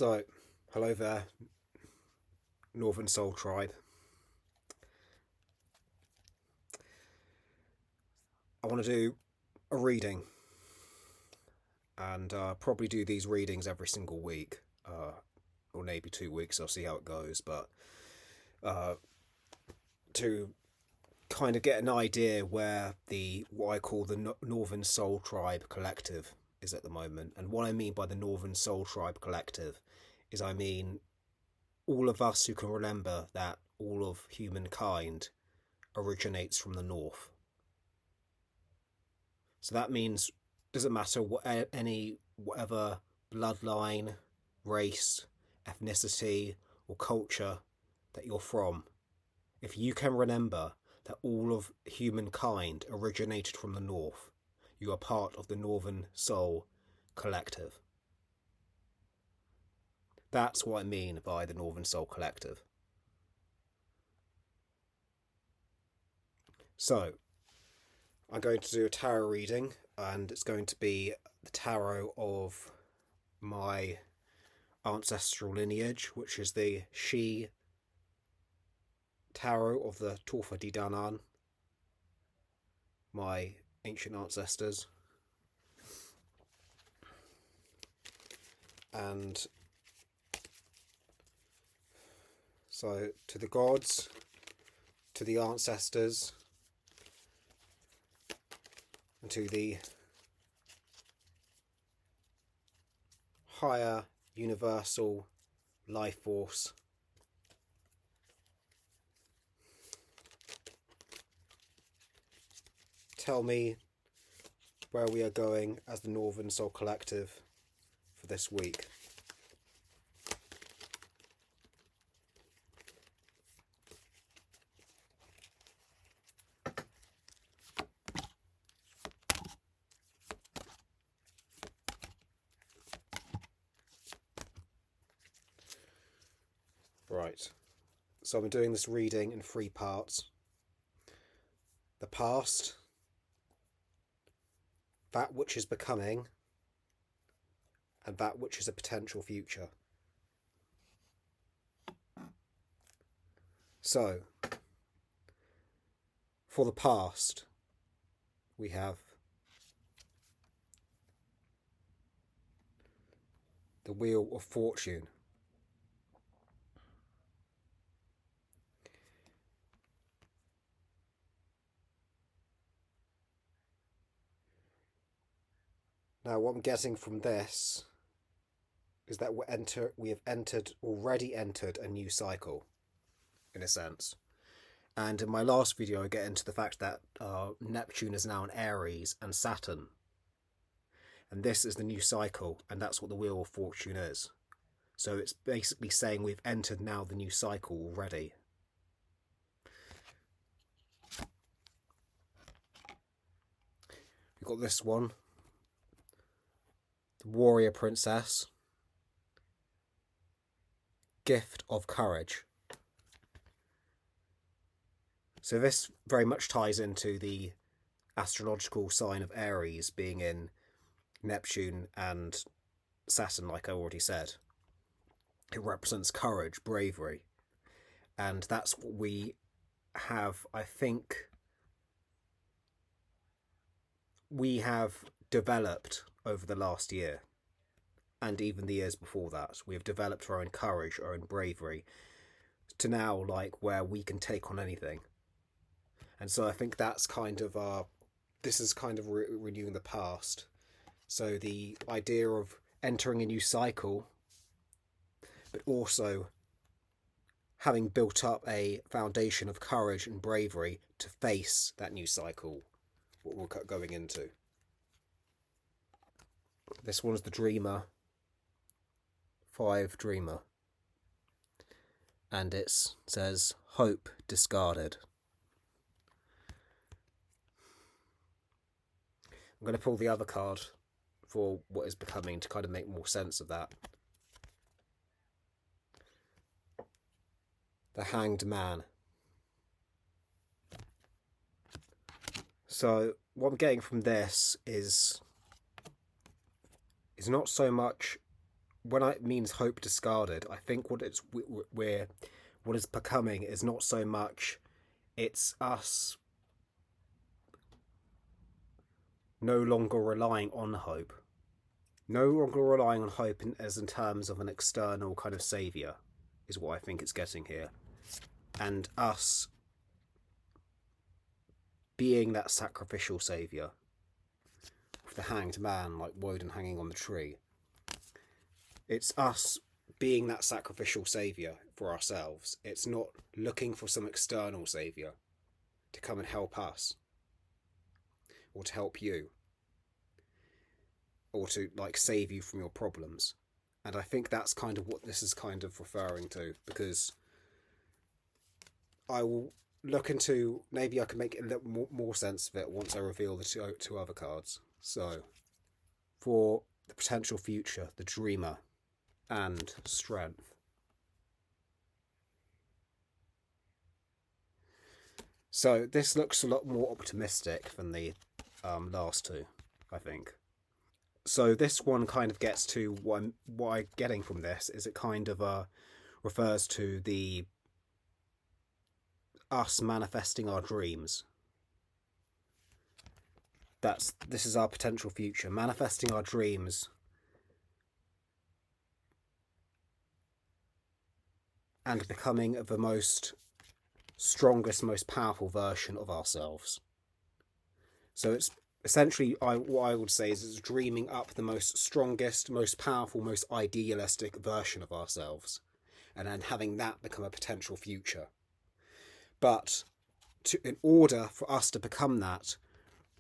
So, hello there, Northern Soul Tribe. I want to do a reading and probably do these readings every single week, or maybe 2 weeks. I'll see how it goes. But uh, to kind of get an idea where the what I call the Northern Soul Tribe Collective is at the moment, and what I mean by the Northern Soul Tribe Collective is I mean all of us who can remember that all of humankind originates from the north. So that means doesn't matter what whatever bloodline, race, ethnicity, or culture that you're from. If you can remember that all of humankind originated from the north, you are part of the Northern Soul Collective. That's what I mean by the Northern Soul Collective. So, I'm going to do a tarot reading, and it's going to be the tarot of my ancestral lineage, which is the Shi Tarot of the Tuatha De Danann, my ancient ancestors. And so, to the gods, to the ancestors, and to the higher universal life force, tell me where we are going as the Northern Soul Collective for this week. Right, so I'm doing this reading in 3 parts. The past, that which is becoming, and that which is a potential future. So, for the past, we have the Wheel of Fortune. Now, what I'm getting from this is that we have already entered a new cycle, in a sense. And in my last video, I get into the fact that Neptune is now in Aries and Saturn. And this is the new cycle, and that's what the Wheel of Fortune is. So it's basically saying we've entered now the new cycle already. We've got this one, the Warrior Princess, Gift of Courage. So this very much ties into the astrological sign of Aries being in Neptune and Saturn, like I already said. It represents courage, bravery, and that's what we have, I think, we have developed over the last year, and even the years before that. We have developed our own courage, our own bravery, to now, like, where we can take on anything. And so I think that's kind of this is kind of renewing the past. So the idea of entering a new cycle, but also having built up a foundation of courage and bravery to face that new cycle, what we're going into. This one's the Dreamer, 5 Dreamer. And it says, Hope Discarded. I'm going to pull the other card for what is becoming to kind of make more sense of that. The Hanged Man. So what I'm getting from this is not so much when it means hope discarded, I think we're what is becoming is not so much it's us no longer relying on hope, no longer relying on hope as in terms of an external kind of savior, is what I think it's getting here, and us being that sacrificial savior, with the hanged man like Woden hanging on the tree. It's us being that sacrificial savior for ourselves. It's not looking for some external savior to come and help us or to help you or to like save you from your problems. And I think that's kind of what this is kind of referring to, because I will look into, maybe I can make a little more sense of it once I reveal the two other cards. So for the potential future, the dreamer and strength. So this looks a lot more optimistic than the last two, I think. So this one kind of gets to what I'm getting from this is it kind of refers to the us manifesting our dreams. This is our potential future, manifesting our dreams and becoming the most strongest, most powerful version of ourselves. So it's essentially, what I would say is it's dreaming up the most strongest, most powerful, most idealistic version of ourselves, and then having that become a potential future. But in order for us to become that,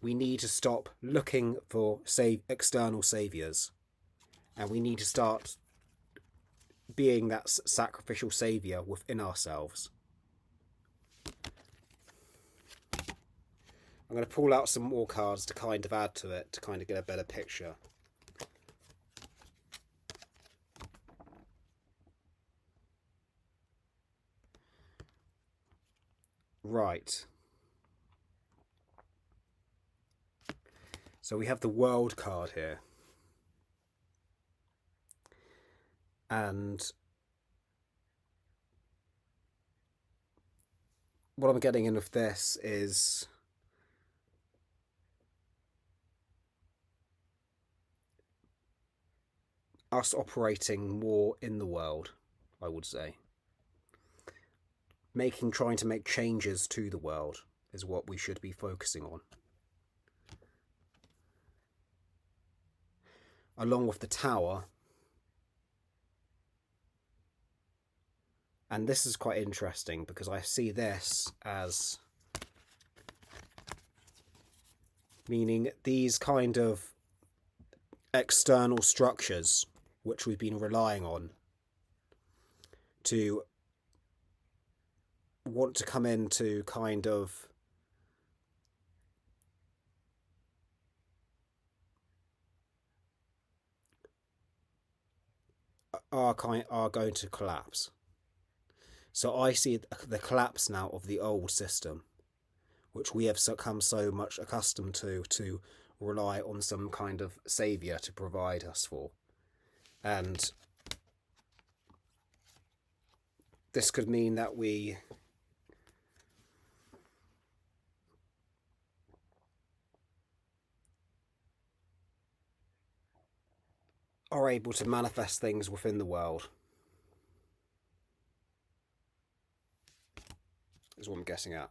we need to stop looking for external saviors, and we need to start being that sacrificial savior within ourselves. I'm going to pull out some more cards to kind of add to it, to kind of get a better picture. Right. So we have the World card here. And what I'm getting in with this is us operating more in the world, I would say. Trying to make changes to the world is what we should be focusing on. Along with the Tower. And this is quite interesting because I see this as meaning these kind of external structures which we've been relying on to want to come into kind of are going to collapse. So I see the collapse now of the old system, which we have become so much accustomed to rely on some kind of saviour to provide us for. And this could mean that we are able to manifest things within the world, is what I'm guessing at.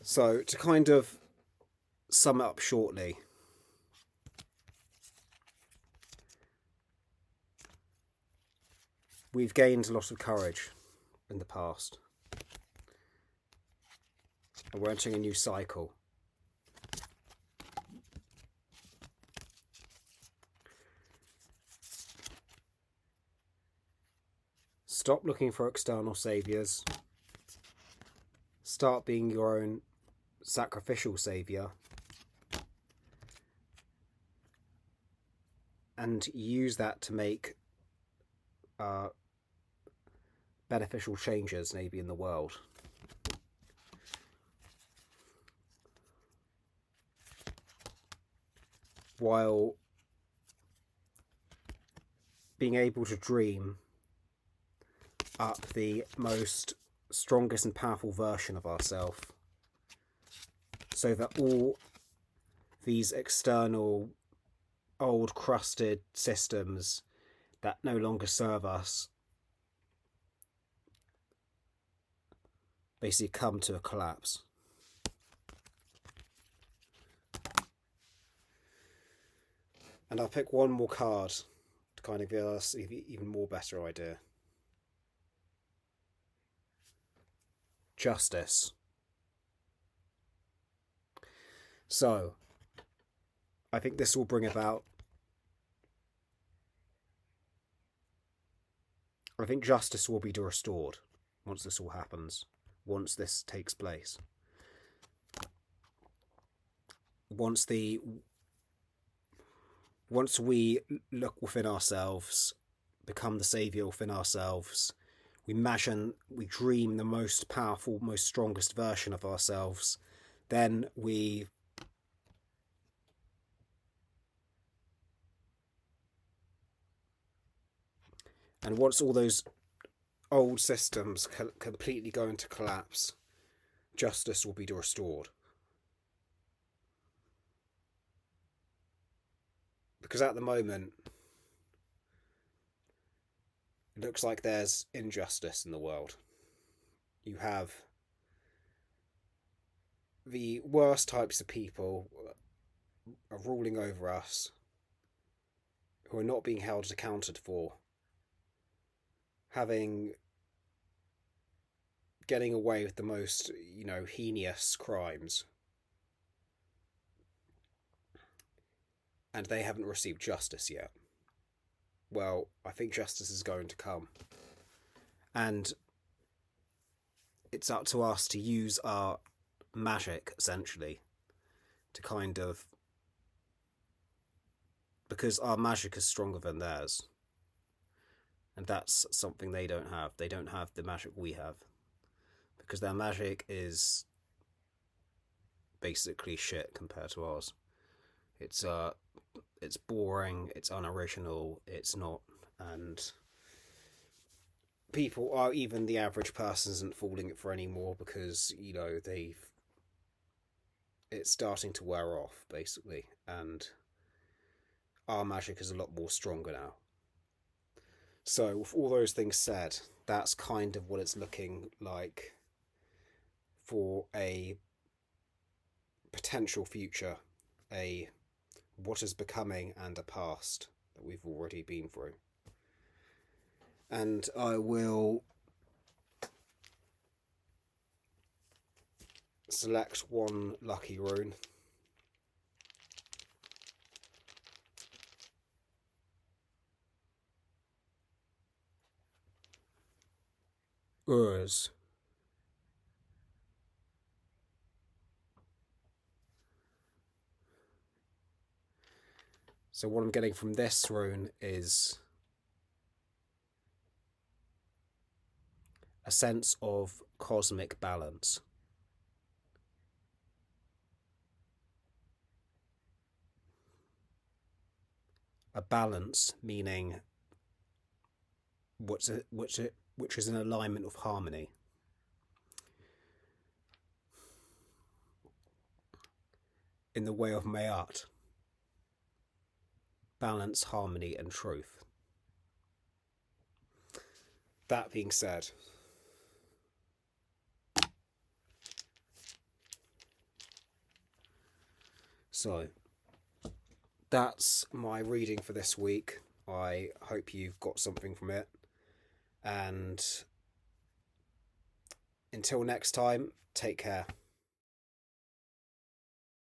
So to kind of sum it up shortly, we've gained a lot of courage in the past, and we're entering a new cycle. Stop looking for external saviours. Start being your own sacrificial saviour. And use that to make beneficial changes maybe in the world. While being able to dream up the most strongest and powerful version of ourselves, so that all these external old crusted systems that no longer serve us basically come to a collapse. And I'll pick one more card to kind of give us an even more better idea. Justice. So, I think this will bring about... I think justice will be restored once this all happens, once this takes place. Once we look within ourselves, become the saviour within ourselves, we imagine, we dream the most powerful, most strongest version of ourselves, then we and once all those old systems completely go into collapse, justice will be restored. Because at the moment, it looks like there's injustice in the world. You have the worst types of people are ruling over us, who are not being held accounted for, getting away with the most, heinous crimes. And they haven't received justice yet. Well, I think justice is going to come. And it's up to us to use our magic, essentially, to kind of... because our magic is stronger than theirs. And that's something they don't have. They don't have the magic we have. Because their magic is basically shit compared to ours. It's boring, it's unoriginal, it's not, and people are, even the average person isn't falling for anymore because, it's starting to wear off, basically, and our magic is a lot more stronger now. So, with all those things said, that's kind of what it's looking like for a potential future, what is becoming, and a past that we've already been through. And I will select one lucky rune. Urs. So what I'm getting from this rune is a sense of cosmic balance. A balance meaning which is in alignment with harmony. In the way of Mayat, balance, harmony, and truth. That being said, so that's my reading for this week. I hope you've got something from it, and until next time, take care.